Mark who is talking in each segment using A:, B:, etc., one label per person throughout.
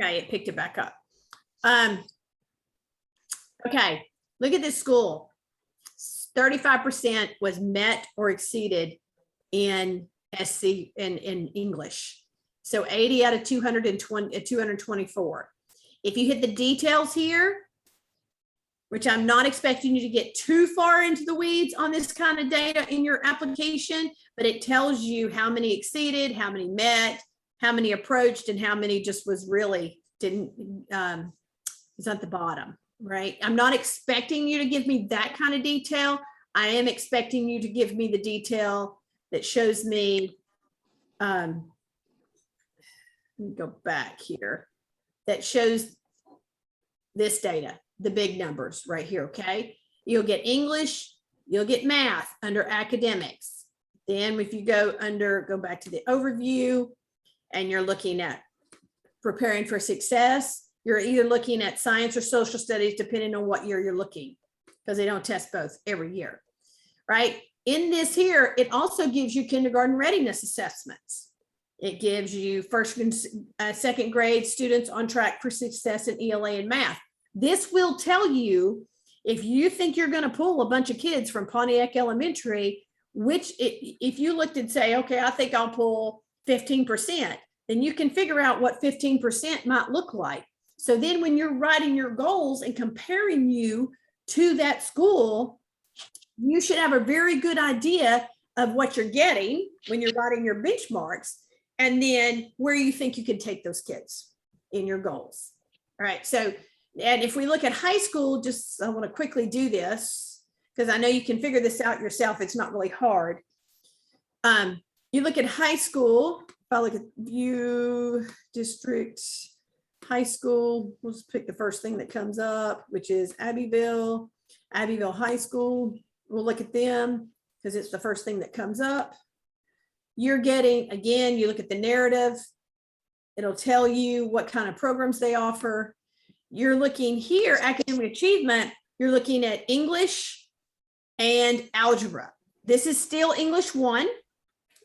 A: Okay, it picked it back up. Okay, look at this school. 35% was met or exceeded in SC in English. So 80 out of 224. If you hit the details here, which I'm not expecting you to get too far into the weeds on this kind of data in your application, but it tells you how many exceeded, how many met, how many approached, and how many just was really didn't, is at the bottom, right? I'm not expecting you to give me that kind of detail. I am expecting you to give me the detail that shows me, let me go back here, that shows this data, the big numbers right here, okay? You'll get English, you'll get math under academics. Then if you go back to the overview and you're looking at preparing for success, you're either looking at science or social studies, depending on what year you're looking, because they don't test both every year, right? In this here, it also gives you kindergarten readiness assessments. It gives you first and second grade students on track for success in ELA and math. This will tell you if you think you're going to pull a bunch of kids from Pontiac Elementary, which if you looked and say, okay, I think I'll pull 15%, then you can figure out what 15% might look like. So then when you're writing your goals and comparing you to that school, you should have a very good idea of what you're getting when you're writing your benchmarks, and then where you think you can take those kids in your goals. All right. So, and if we look at high school, just I want to quickly do this because I know you can figure this out yourself. It's not really hard. You look at high school. If I look at view district high school, we'll just pick the first thing that comes up, which is Abbeville High School. We'll look at them because it's the first thing that comes up. You're getting, again, you look at the narrative, it'll tell you what kind of programs they offer. You're looking here, academic achievement, you're looking at English and algebra. This is still English 1.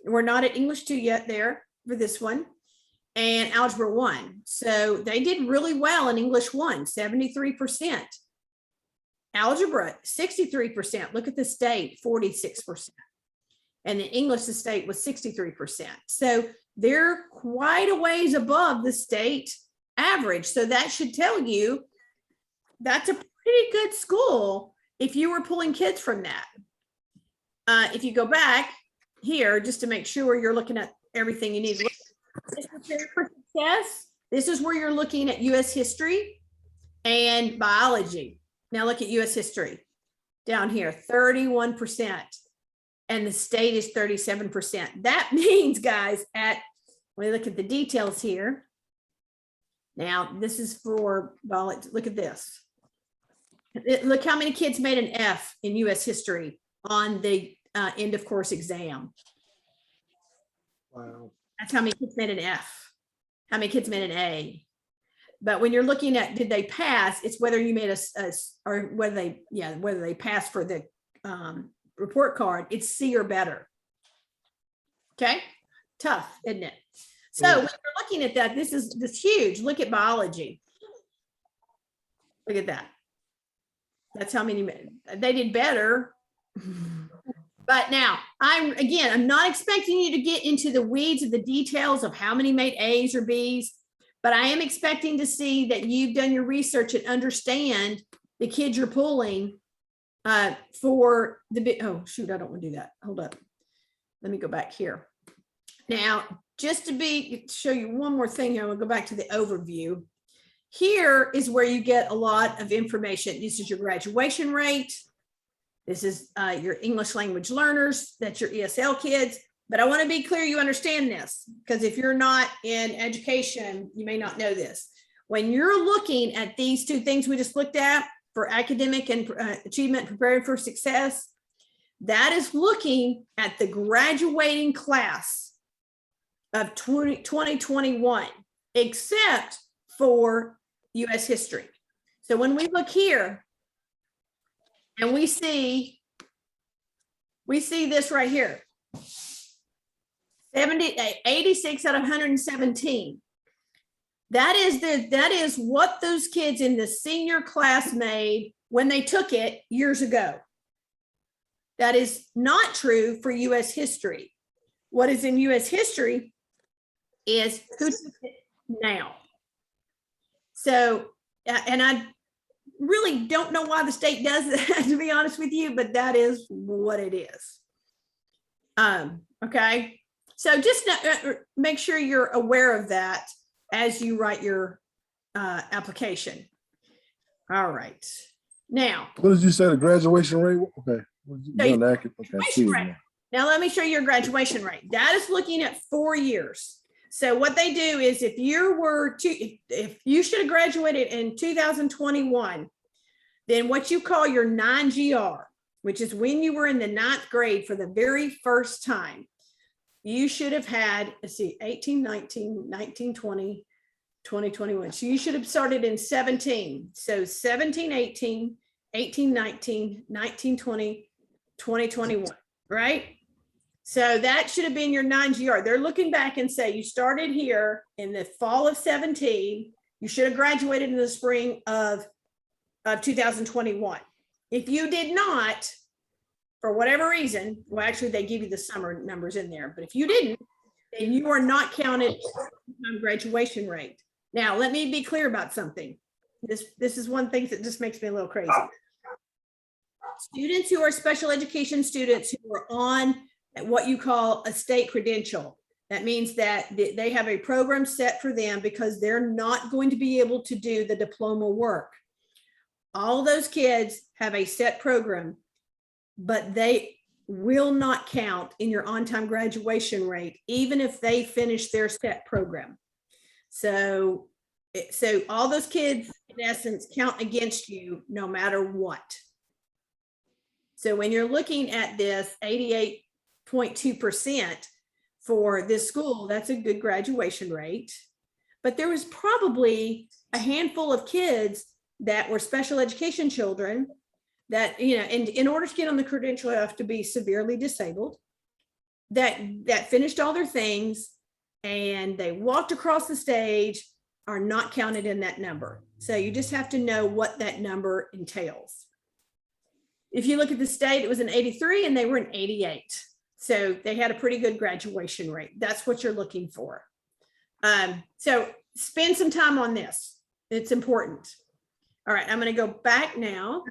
A: We're not at English 2 yet there for this one. And algebra 1. So they did really well in English 1, 73%. Algebra, 63%. Look at the state, 46%. And the English the state was 63%. So they're quite a ways above the state average. So that should tell you that's a pretty good school if you were pulling kids from that. If you go back here, just to make sure you're looking at everything you need to look at for success, this is where you're looking at US history and biology. Now look at US history down here, 31%. And the state is 37%. That means, guys, when we look at the details here, now this is for biology. Look at this. Look how many kids made an F in US history on the end of course exam.
B: Wow.
A: That's how many kids made an F. How many kids made an A? But when you're looking at did they pass, it's whether you made or whether they passed for the report card, it's C or better. Okay, tough, isn't it? So when you're looking at that, this is huge. Look at biology. Look at that. That's how many they did better. But now I'm not expecting you to get into the weeds of the details of how many made A's or B's, but I am expecting to see that you've done your research and understand the kids you're pulling for the big, oh shoot, I don't want to do that. Hold up. Let me go back here. Now, just to show you one more thing here, we'll go back to the overview. Here is where you get a lot of information. This is your graduation rate. This is your English language learners. That's your ESL kids. But I want to be clear you understand this, because if you're not in education, you may not know this. When you're looking at these two things we just looked at for academic and achievement, preparing for success, that is looking at the graduating class of 2021, except for US history. So when we look here and we see this right here, 86 out of 117. That is what those kids in the senior class made when they took it years ago. That is not true for US history. What is in US history is who took it now. So, and I really don't know why the state does that, to be honest with you, but that is what it is. Okay. So just make sure you're aware of that as you write your application. All right. Now,
B: What did you say the graduation rate? Okay.
A: Now let me show you your graduation rate. That is looking at 4 years. So what they do is if you should have graduated in 2021, then what you call your 9GR, which is when you were in the 9th grade for the very first time, you should have had, let's see, 18, 19, 19, 20, 20, 21. So you should have started in 17. So 17, 18, 18, 19, 19, 20, 20, 21, right? So that should have been your 9GR. They're looking back and say you started here in the fall of 17. You should have graduated in the spring of 2021. If you did not, for whatever reason, well, actually they give you the summer numbers in there, but if you didn't, then you are not counted on graduation rate. Now, let me be clear about something. This is one thing that just makes me a little crazy. Students who are special education students who are on what you call a state credential. That means that they have a program set for them because they're not going to be able to do the diploma work. All those kids have a set program, but they will not count in your on-time graduation rate, even if they finish their set program. So all those kids, in essence, count against you no matter what. So when you're looking at this 88.2% for this school, that's a good graduation rate. But there was probably a handful of kids that were special education children that, and in order to get on the credential, you have to be severely disabled, that finished all their things and they walked across the stage, are not counted in that number. So you just have to know what that number entails. If you look at the state, it was an 83 and they were an 88. So they had a pretty good graduation rate. That's what you're looking for. So spend some time on this. It's important. All right, I'm going to go back now.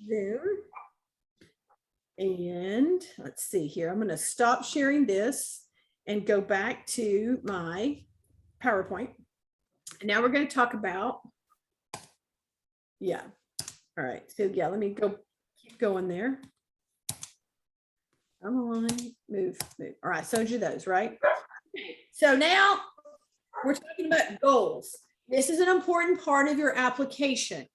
A: Zoom. And let's see here. I'm going to stop sharing this and go back to my PowerPoint. And now we're going to talk about, all right. So let me keep going there. Come on, move. All right, so you those, right? Okay. So now we're talking about goals. This is an important part of your application.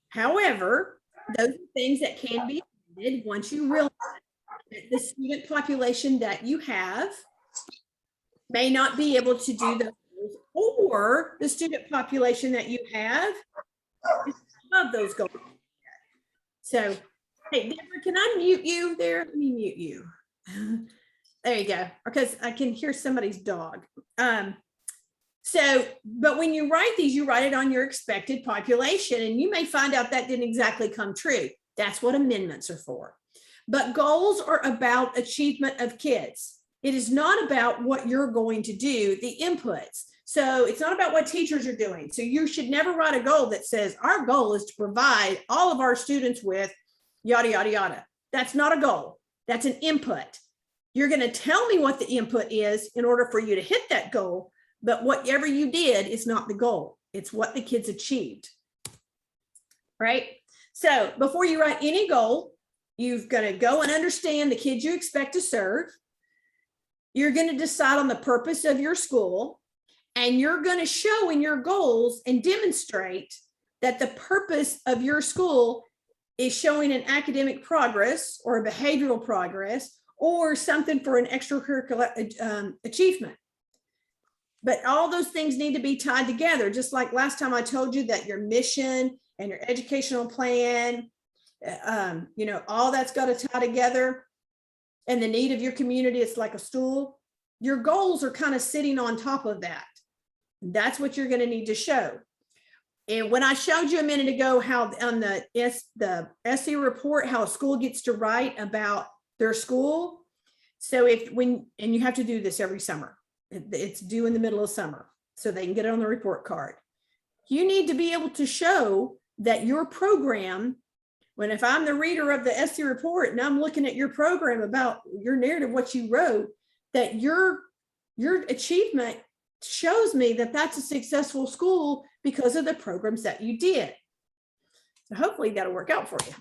A: However, those are things that can be added once you realize that the student population that you have may not be able to do those, or the student population that you have is above those goals. So, hey, Deborah, can I mute you there? Let me mute you. There you go, because I can hear somebody's dog. But when you write these, you write it on your expected population, and you may find out that didn't exactly come true. That's what amendments are for. But goals are about achievement of kids. It is not about what you're going to do, the inputs. So it's not about what teachers are doing. So you should never write a goal that says our goal is to provide all of our students with yada, yada, yada. That's not a goal. That's an input. You're going to tell me what the input is in order for you to hit that goal. But whatever you did is not the goal. It's what the kids achieved. Right? So before you write any goal, you've got to go and understand the kids you expect to serve. You're going to decide on the purpose of your school, and you're going to show in your goals and demonstrate that the purpose of your school is showing an academic progress or a behavioral progress or something for an extracurricular achievement. But all those things need to be tied together, just like last time I told you that your mission and your educational plan, all that's got to tie together. And the need of your community, it's like a stool. your goals are kind of sitting on top of that. That's what you're going to need to show. And when I showed you a minute ago how on the SC report, how a school gets to write about their school. So and you have to do this every summer. It's due in the middle of summer so they can get it on the report card. You need to be able to show that your program, if I'm the reader of the SC report and I'm looking at your program about your narrative, what you wrote, that your achievement shows me that that's a successful school because of the programs that you did. So hopefully that'll work out for you.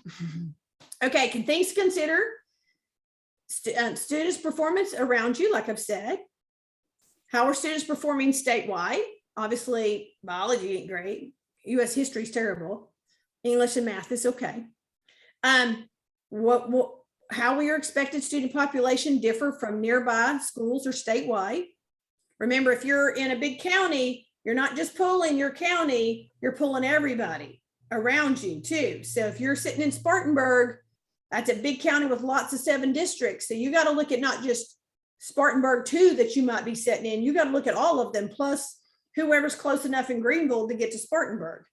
A: Okay, things to consider. Students' performance around you, like I've said. How are students performing statewide? Obviously, biology ain't great. US history is terrible. English and math is okay. How will your expected student population differ from nearby schools or statewide? Remember, if you're in a big county, you're not just pulling your county, you're pulling everybody around you too. So if you're sitting in Spartanburg, that's a big county with lots of 7 districts. So you got to look at not just Spartanburg 2 that you might be sitting in, you got to look at all of them, plus whoever's close enough in Greenville to get to Spartanburg.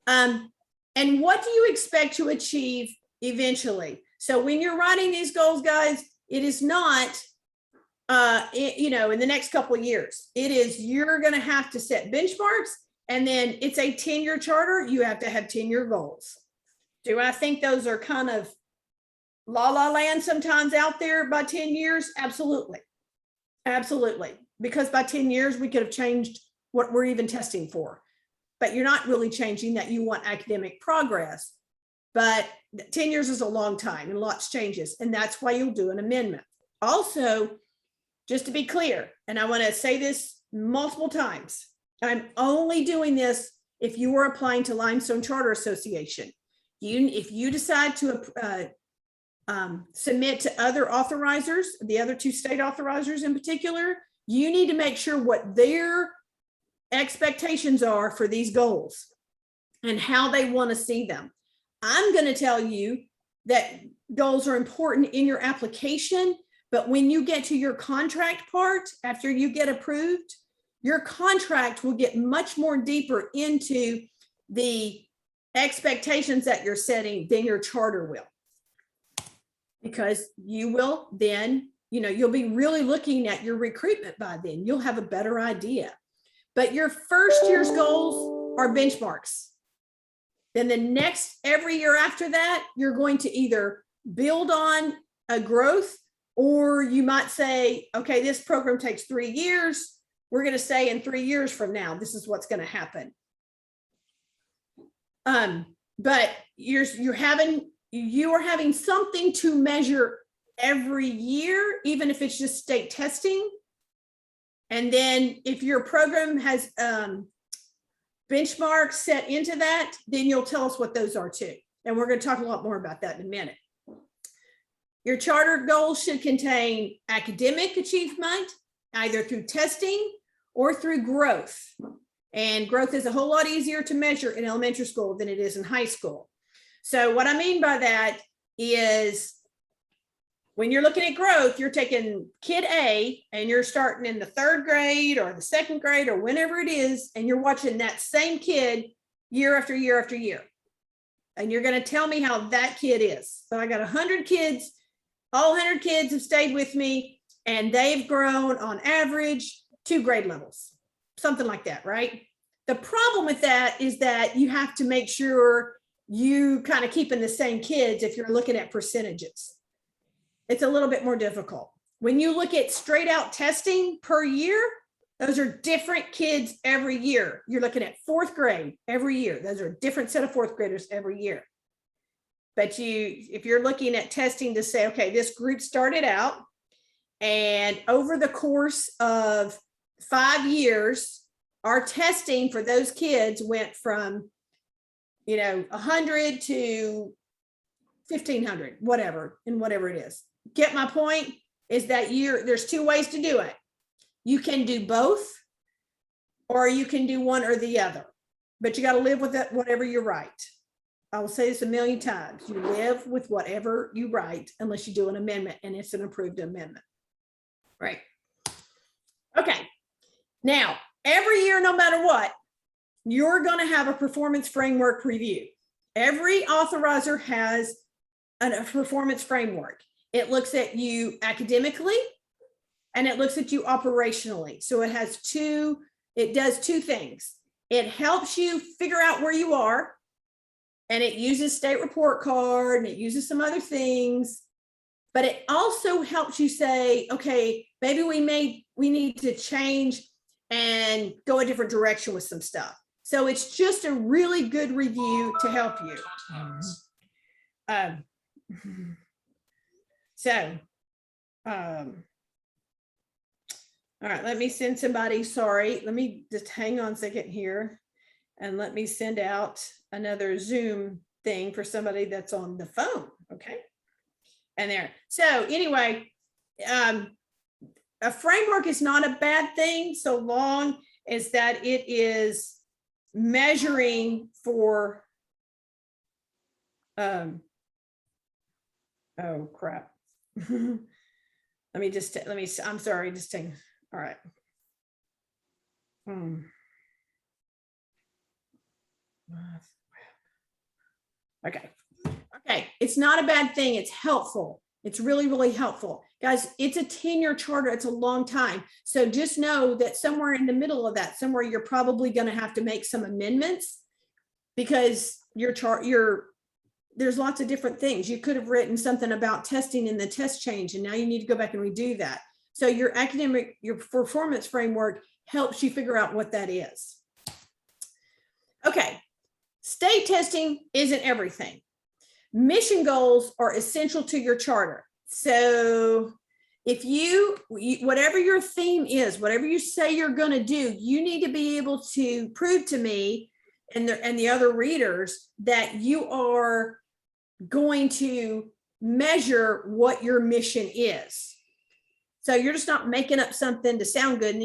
A: And what do you expect to achieve eventually? So when you're writing these goals, guys, it is not, in the next couple of years, it is, you're going to have to set benchmarks, and then it's a 10-year charter. You have to have 10-year goals. Do I think those are kind of la la land sometimes out there by 10 years? Absolutely. Absolutely. Because by 10 years, we could have changed what we're even testing for. But you're not really changing that. You want academic progress. But 10 years is a long time and lots changes. And that's why you'll do an amendment. Also, just to be clear, and I want to say this multiple times, I'm only doing this if you are applying to Limestone Charter Association. If you decide to submit to other authorizers, the other 2 state authorizers in particular, you need to make sure what their expectations are for these goals and how they want to see them. I'm going to tell you that goals are important in your application, but when you get to your contract part, after you get approved, your contract will get much more deeper into the expectations that you're setting than your charter will. Because you will then, you'll be really looking at your recruitment by then. You'll have a better idea. But your first year's goals are benchmarks. Then the next, every year after that, you're going to either build on a growth, or you might say, okay, this program takes 3 years. We're going to say in 3 years from now, this is what's going to happen. But you are having something to measure every year, even if it's just state testing. And then if your program has benchmarks set into that, then you'll tell us what those are too. And we're going to talk a lot more about that in a minute. Your charter goals should contain academic achievement, either through testing or through growth. And growth is a whole lot easier to measure in elementary school than it is in high school. So what I mean by that is, when you're looking at growth, you're taking kid A and you're starting in the 3rd grade or the 2nd grade or whenever it is, and you're watching that same kid year after year after year. And you're going to tell me how that kid is. So I got 100 kids, all 100 kids have stayed with me, and they've grown on average 2 grade levels, something like that, right? The problem with that is that you have to make sure you kind of keeping the same kids if you're looking at percentages. It's a little bit more difficult. When you look at straight out testing per year, those are different kids every year. You're looking at 4th grade every year. Those are a different set of 4th graders every year. But if you're looking at testing to say, okay, this group started out, and over the course of 5 years, our testing for those kids went from 100 to 1,500, whatever it is. Get my point? Is that there's 2 ways to do it. You can do both, or you can do one or the other, but you got to live with it, whatever you write. I will say this a million times. You live with whatever you write, unless you do an amendment and it's an approved amendment, right? Okay. Now, every year, no matter what, you're going to have a performance framework review. Every authorizer has a performance framework. It looks at you academically and it looks at you operationally. So it does two things. It helps you figure out where you are, and it uses state report card and it uses some other things, but it also helps you say, okay, maybe we need to change and go a different direction with some stuff. So it's just a really good review to help you. All right, let me send somebody, sorry, let me just hang on a second here and let me send out another Zoom thing for somebody that's on the phone, okay? And there, so anyway, a framework is not a bad thing so long as that it is measuring for, oh crap. I'm sorry, just take, all right. Okay, it's not a bad thing, it's helpful. It's really, really helpful. Guys, it's a 10-year charter, it's a long time. So just know that somewhere in the middle of that, somewhere you're probably gonna have to make some amendments because there's lots of different things. You could have written something about testing in the test change, and now you need to go back and redo that. So your performance framework helps you figure out what that is. Okay, state testing isn't everything. Mission goals are essential to your charter. So if whatever your theme is, whatever you say you're going to do, you need to be able to prove to me and the other readers that you are going to measure what your mission is. So you're just not making up something to sound good, and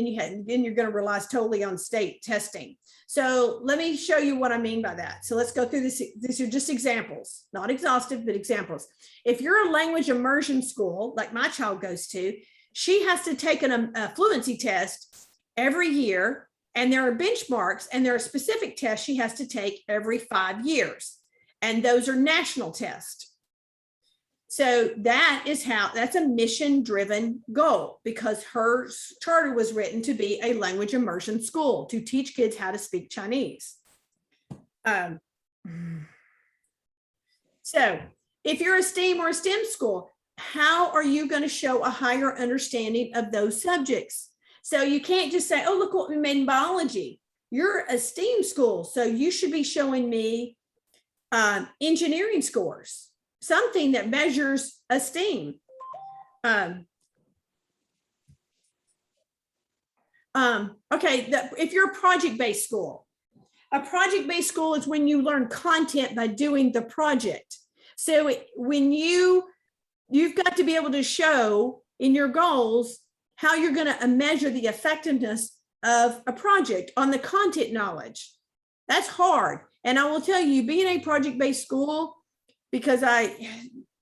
A: then you're going to rely totally on state testing. So let me show you what I mean by that. So let's go through this. These are just examples, not exhaustive, but examples. If you're a language immersion school, like my child goes to, she has to take a fluency test every year, and there are benchmarks, and there are specific tests she has to take every 5 years. And those are national tests. So that's a mission-driven goal, because her charter was written to be a language immersion school to teach kids how to speak Chinese. So if you're a STEAM or a STEM school, how are you going to show a higher understanding of those subjects? So you can't just say, oh, look what we made in biology. You're a STEAM school, so you should be showing me engineering scores. Something that measures esteem. Okay, if you're a project-based school is when you learn content by doing the project. So when you've got to be able to show in your goals how you're going to measure the effectiveness of a project on the content knowledge. That's hard. And I will tell you, being a project-based school, because I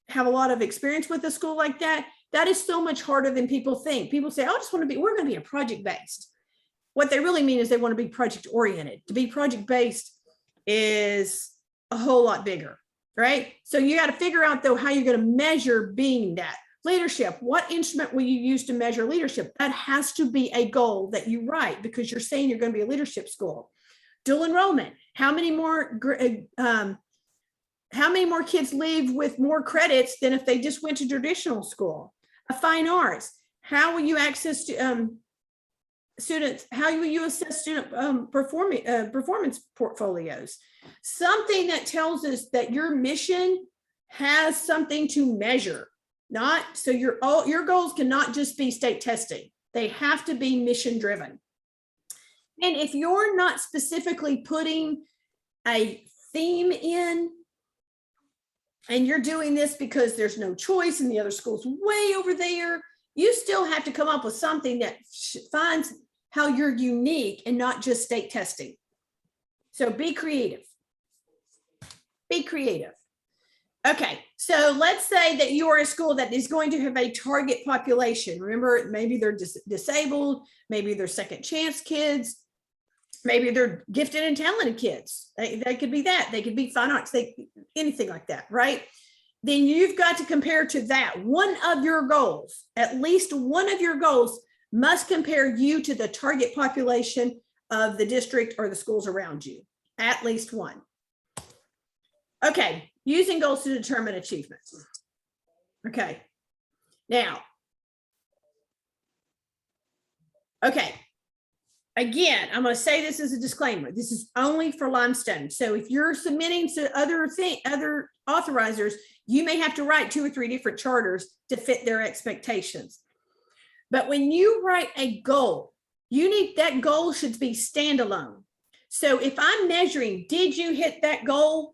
A: have a lot of experience with a school like that, that is so much harder than people think. People say, we're going to be a project-based. What they really mean is they want to be project-oriented. To be project-based is a whole lot bigger, right? So you got to figure out, though, how you're going to measure being that. Leadership, what instrument will you use to measure leadership? That has to be a goal that you write, because you're saying you're going to be a leadership school. Dual enrollment, how many more kids leave with more credits than if they just went to traditional school? A fine arts, how will you access to students? How will you assess student performance portfolios? Something that tells us that your mission has something to measure. Not so your goals cannot just be state testing. They have to be mission driven. And if you're not specifically putting a theme in, and you're doing this because there's no choice and the other school's way over there, you still have to come up with something that finds how you're unique and not just state testing. So be creative. Be creative. Okay, So let's say that you are a school that is going to have a target population. Remember, maybe they're disabled, maybe they're second chance kids, maybe they're gifted and talented kids. They could be that. They could be fine arts, anything like that, right? Then you've got to compare to that. One of your goals, at least one of your goals, must compare you to the target population of the district or the schools around you. At least one. Okay, using goals to determine achievements. Okay, now, okay, again, I'm going to say this as a disclaimer. This is only for Limestone. So if you're submitting to other authorizers, you may have to write 2 or 3 different charters to fit their expectations. But when you write a goal, that goal should be standalone. So if I'm measuring, did you hit that goal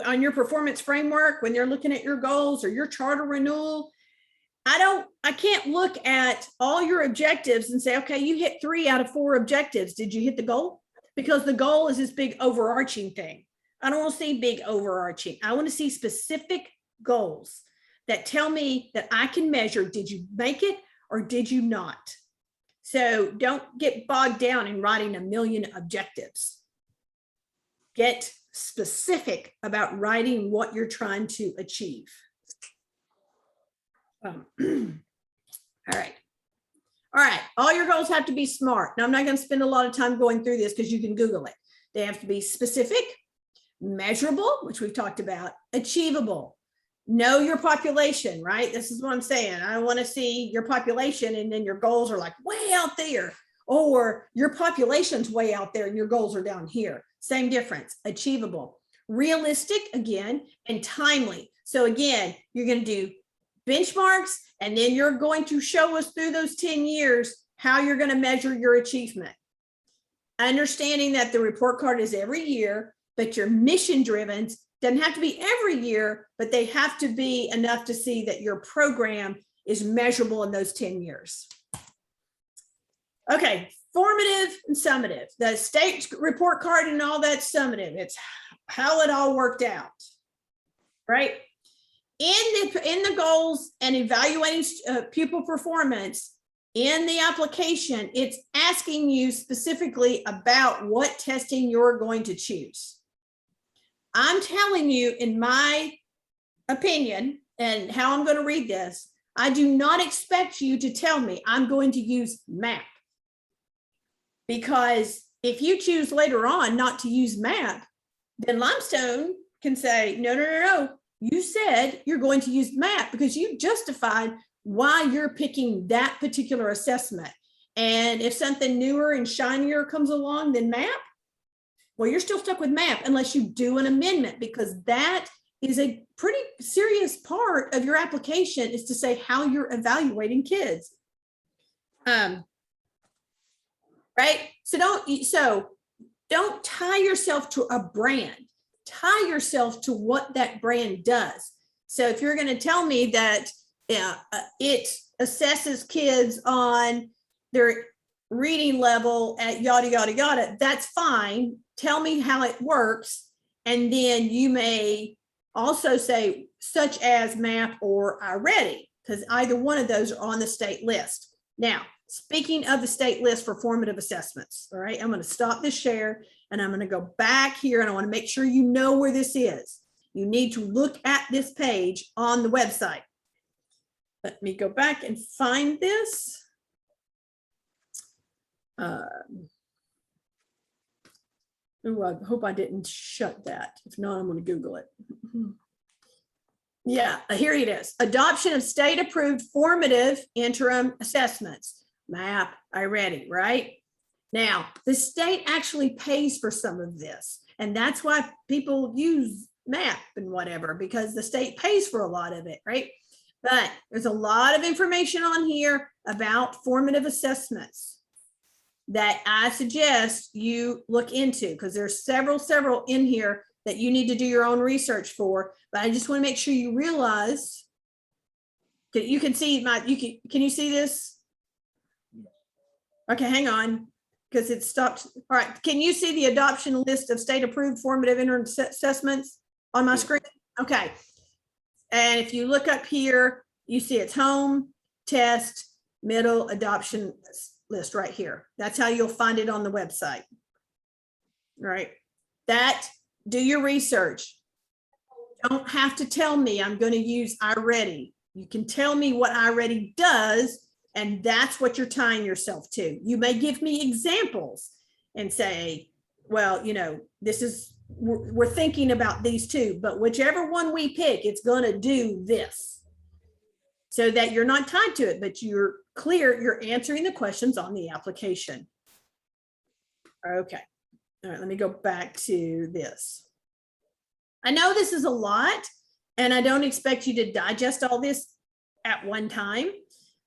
A: on your performance framework when they're looking at your goals or your charter renewal? I can't look at all your objectives and say, okay, you hit 3 out of 4 objectives. Did you hit the goal? Because the goal is this big overarching thing. I don't want to see big overarching. I want to see specific goals that tell me that I can measure, did you make it or did you not? So don't get bogged down in writing a million objectives. Get specific about writing what you're trying to achieve. All right. All right. All your goals have to be SMART. Now, I'm not going to spend a lot of time going through this because you can Google it. They have to be specific, measurable, which we've talked about, achievable. Know your population, right? This is what I'm saying. I want to see your population and then your goals are like way out there, or your population's way out there and your goals are down here. Same difference. Achievable, realistic again, and timely. So again, you're going to do benchmarks, and then you're going to show us through those 10 years how you're going to measure your achievement. Understanding that the report card is every year, but your mission driven doesn't have to be every year, but they have to be enough to see that your program is measurable in those 10 years. Okay, formative and summative. The state report card and all that summative. It's how it all worked out, right? In the goals and evaluating pupil performance in the application, it's asking you specifically about what testing you're going to choose. I'm telling you, in my opinion, and how I'm going to read this, I do not expect you to tell me I'm going to use MAP. Because if you choose later on not to use MAP, then Limestone can say, no. You said you're going to use MAP because you justified why you're picking that particular assessment. And if something newer and shinier comes along than MAP, well, you're still stuck with MAP unless you do an amendment, because that is a pretty serious part of your application, is to say how you're evaluating kids. Right? So don't tie yourself to a brand. Tie yourself to what that brand does. So if you're going to tell me that it assesses kids on their reading level at yada, yada, yada, that's fine. Tell me how it works. And then you may also say such as MAP or iReady, because either one of those are on the state list. Now, speaking of the state list for formative assessments, all right, I'm going to stop this share and I'm going to go back here, and I want to make sure you know where this is. You need to look at this page on the website. Let me go back and find this. Oh, I hope I didn't shut that. If not, I'm going to Google it. Yeah, here it is. Adoption of state-approved formative interim assessments. MAP, iReady, right? Now, the state actually pays for some of this, and that's why people use MAP and whatever, because the state pays for a lot of it, right? But there's a lot of information on here about formative assessments that I suggest you look into, because there's several in here that you need to do your own research for. But I just want to make sure you realize that you can see can you see this? Okay, hang on, because it stopped. All right, can you see the adoption list of state approved formative interim assessments on my screen? Okay. And if you look up here, you see it's home, test, middle, adoption list right here. That's how you'll find it on the website. Right? That, do your research. Don't have to tell me I'm going to use iReady. You can tell me what iReady does, and that's what you're tying yourself to. You may give me examples and say, well, you know, this is, we're thinking about these two, but whichever one we pick, it's going to do this, so that you're not tied to it, but you're clear, you're answering the questions on the application. Okay. All right, let me go back to this. I know this is a lot, and I don't expect you to digest all this at one time,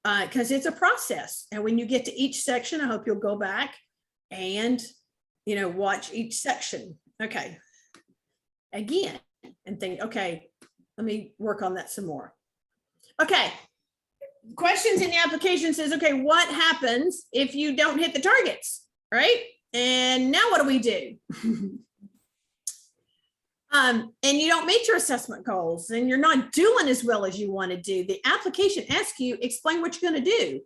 A: because it's a process. And when you get to each section, I hope you'll go back and, you know, watch each section. Okay. Again, and think, okay, let me work on that some more. Okay. Questions in the application says, okay, what happens if you don't hit the targets, right? And now what do we do? And you don't meet your assessment goals and you're not doing as well as you want to do. The application asks you, explain what you're going to do.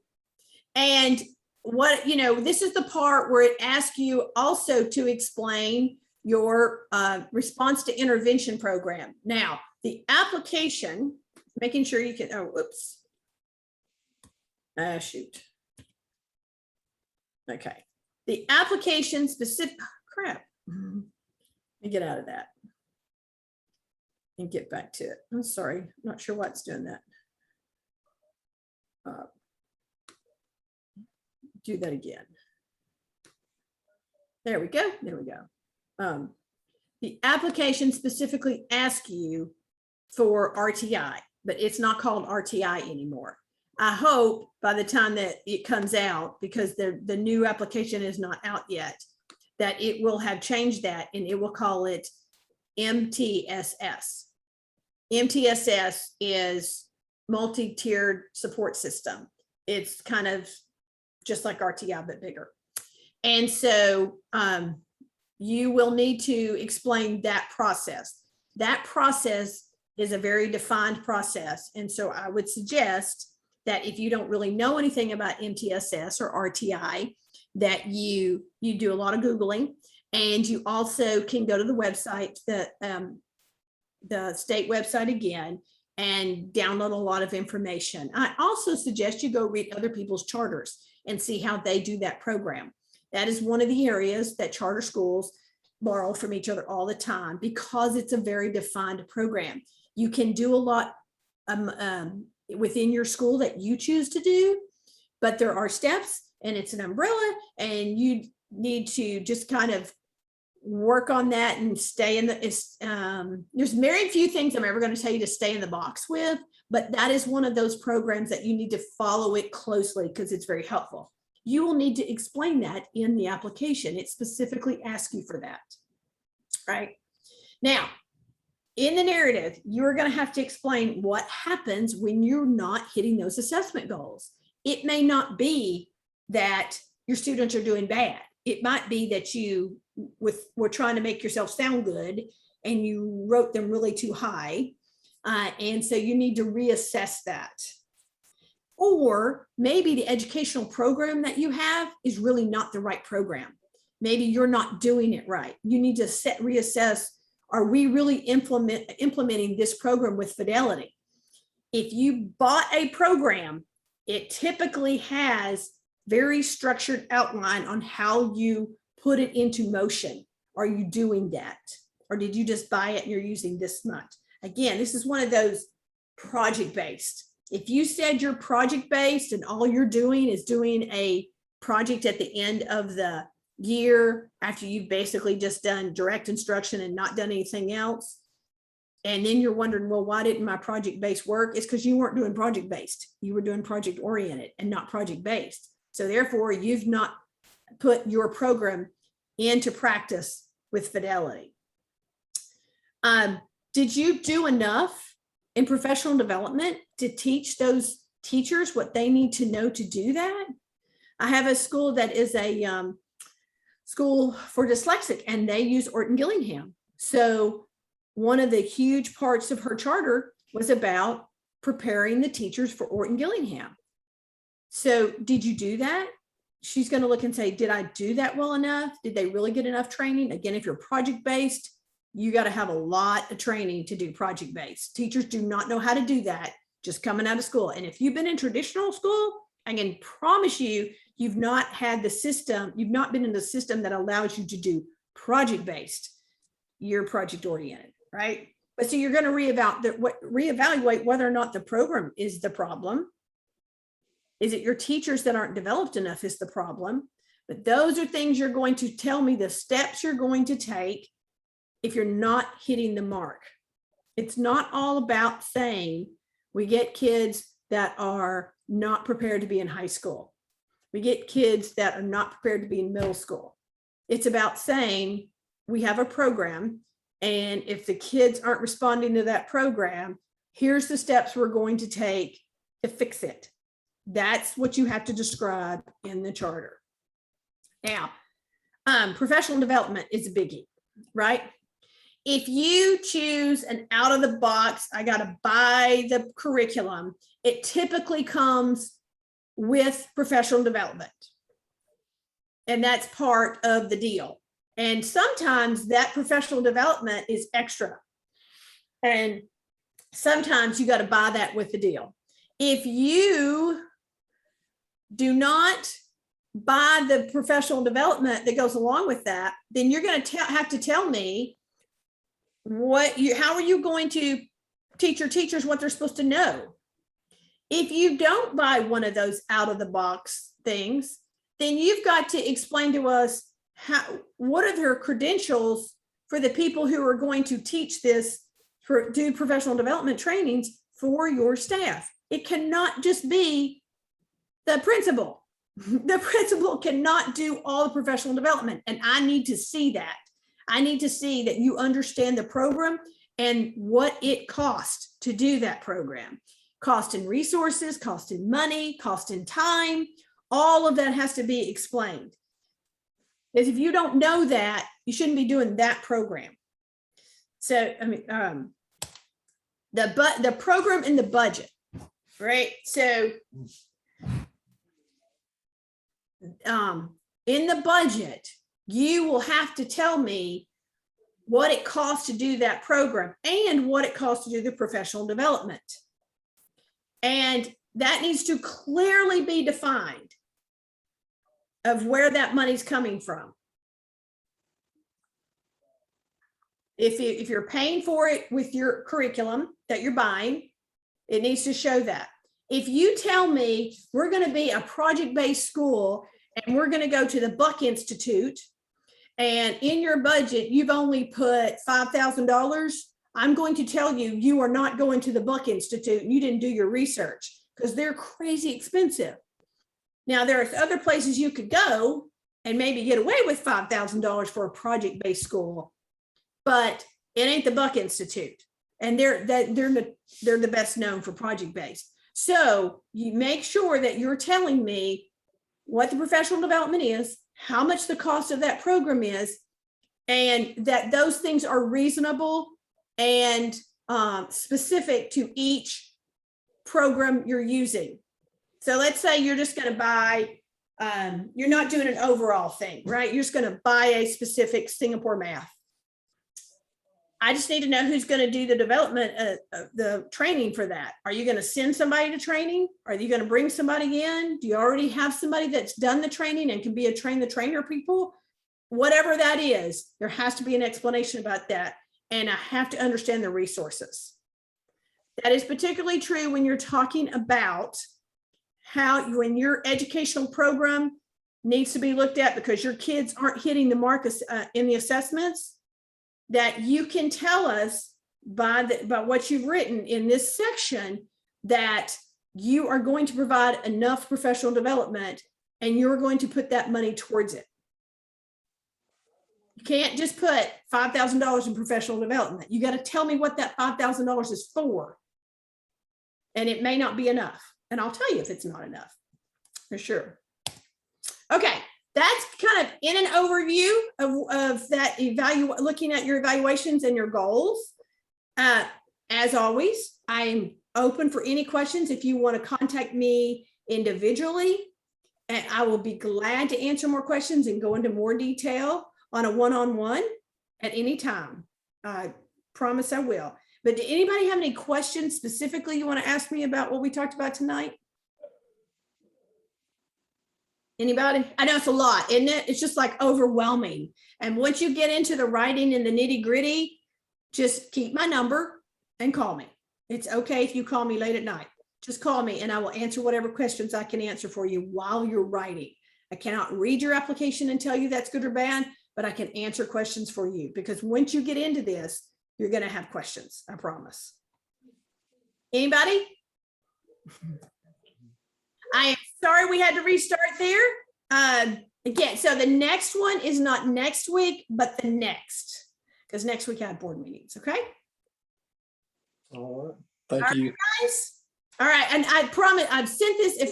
A: And what, you know, this is the part where it asks you also to explain your response to intervention program. Now, the application, making sure you can, oh, whoops. Shoot. Okay. The application specific, crap. Let me get out of that and get back to it. I'm sorry, not sure why it's doing that. Do that again. There we go. There we go. The application specifically asks you for RTI, but it's not called RTI anymore. I hope by the time that it comes out, because the new application is not out yet, that it will have changed that and it will call it MTSS. MTSS is multi-tiered support system. It's kind of just like RTI, but bigger. And so you will need to explain that process. That process is a very defined process. And so I would suggest that if you don't really know anything about MTSS or RTI, that you do a lot of Googling, and you also can go to the website, the state website again, and download a lot of information. I also suggest you go read other people's charters and see how they do that program. That is one of the areas that charter schools borrow from each other all the time, because it's a very defined program. You can do a lot within your school that you choose to do, but there are steps and it's an umbrella, and you need to just kind of work on that and stay in the, there's very few things I'm ever going to tell you to stay in the box with, but that is one of those programs that you need to follow it closely because it's very helpful. You will need to explain that in the application. It specifically asks you for that, right? Now, in the narrative, you're going to have to explain what happens when you're not hitting those assessment goals. It may not be that your students are doing bad. It might be that you were trying to make yourself sound good and you wrote them really too high. And so you need to reassess that. Or maybe the educational program that you have is really not the right program. Maybe you're not doing it right. You need to reassess, are we really implementing this program with fidelity? If you bought a program, it typically has very structured outline on how you put it into motion. Are you doing that? Or did you just buy it and you're using this much? Again, this is one of those project-based. If you said you're project-based and all you're doing is doing a project at the end of the year after you've basically just done direct instruction and not done anything else, and then you're wondering, well, why didn't my project-based work? It's because you weren't doing project-based. You were doing project-oriented and not project-based. So therefore, you've not put your program into practice with fidelity. Did you do enough in professional development to teach those teachers what they need to know to do that? I have a school that is a school for dyslexic, and they use Orton Gillingham. So one of the huge parts of her charter was about preparing the teachers for Orton-Gillingham. So did you do that? She's going to look and say, did I do that well enough? Did they really get enough training? Again, if you're project-based, you got to have a lot of training to do project-based. Teachers do not know how to do that just coming out of school. And if you've been in traditional school, I can promise you, you've not had the system, you've not been in the system that allows you to do project-based. You're project-oriented, right? But so you're going to reevaluate whether or not the program is the problem. Is it your teachers that aren't developed enough is the problem? But those are things you're going to tell me the steps you're going to take if you're not hitting the mark. It's not all about saying we get kids that are not prepared to be in high school. We get kids that are not prepared to be in middle school. It's about saying we have a program, and if the kids aren't responding to that program, here's the steps we're going to take to fix it. That's what you have to describe in the charter. Now, professional development is a biggie, right? If you choose an out of the box, I got to buy the curriculum, it typically comes with professional development. And that's part of the deal. And sometimes that professional development is extra. And sometimes you got to buy that with the deal. If you do not buy the professional development that goes along with that, then you're going to have to tell me how are you going to teach your teachers what they're supposed to know? If you don't buy one of those out of the box things, then you've got to explain to us what are their credentials for the people who are going to teach this, do professional development trainings for your staff. It cannot just be the principal. The principal cannot do all the professional development, and I need to see that. I need to see that you understand the program and what it costs to do that program. Cost in resources, cost in money, cost in time, all of that has to be explained. Because if you don't know that, you shouldn't be doing that program. So, I mean, the program and the budget, right? So, in the budget, you will have to tell me what it costs to do that program and what it costs to do the professional development. And that needs to clearly be defined of where that money's coming from. If you're paying for it with your curriculum that you're buying, it needs to show that. If you tell me we're going to be a project-based school and we're going to go to the Buck Institute, and in your budget, you've only put $5,000, I'm going to tell you, you are not going to the Buck Institute and you didn't do your research because they're crazy expensive. Now, there are other places you could go and maybe get away with $5,000 for a project-based school, but it ain't the Buck Institute. And they're the best known for project-based. So you make sure that you're telling me what the professional development is, how much the cost of that program is, and that those things are reasonable and specific to each program you're using. So let's say you're just going to buy, you're not doing an overall thing, right? You're just going to buy a specific Singapore math. I just need to know who's going to do the development, the training for that. Are you going to send somebody to training? Are you going to bring somebody in? Do you already have somebody that's done the training and can be a train the trainer people? Whatever that is, there has to be an explanation about that. And I have to understand the resources. That is particularly true when you're talking about how when your educational program needs to be looked at because your kids aren't hitting the mark in the assessments, that you can tell us by what you've written in this section that you are going to provide enough professional development and you're going to put that money towards it. You can't just put $5,000 in professional development. You got to tell me what that $5,000 is for. And it may not be enough. And I'll tell you if it's not enough, for sure. Okay. That's kind of in an overview of that looking at your evaluations and your goals. As always, I'm open for any questions. If you want to contact me individually, and I will be glad to answer more questions and go into more detail on a one-on-one at any time. I promise I will. But did anybody have any questions specifically you want to ask me about what we talked about tonight? Anybody? I know it's a lot, isn't it? It's just like overwhelming. And once you get into the writing and the nitty gritty, just keep my number and call me. It's okay if you call me late at night. Just call me and I will answer whatever questions I can answer for you while you're writing. I cannot read your application and tell you that's good or bad, but I can answer questions for you because once you get into this, you're going to have questions. I promise. Anybody? I am sorry we had to restart there. Again, so the next one is not next week, but the next, because next week I have board meetings. Okay.
B: All right. Thank you.
A: Guys. All right. And I promise I've sent this. If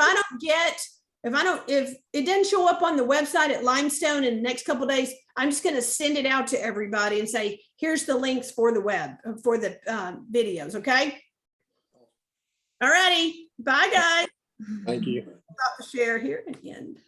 A: it doesn't show up on the website at Limestone in the next couple of days, I'm just going to send it out to everybody and say, here's the links for the web, for the videos. Okay. All righty. Bye guys.
B: Thank you.
A: Stop the share here and end.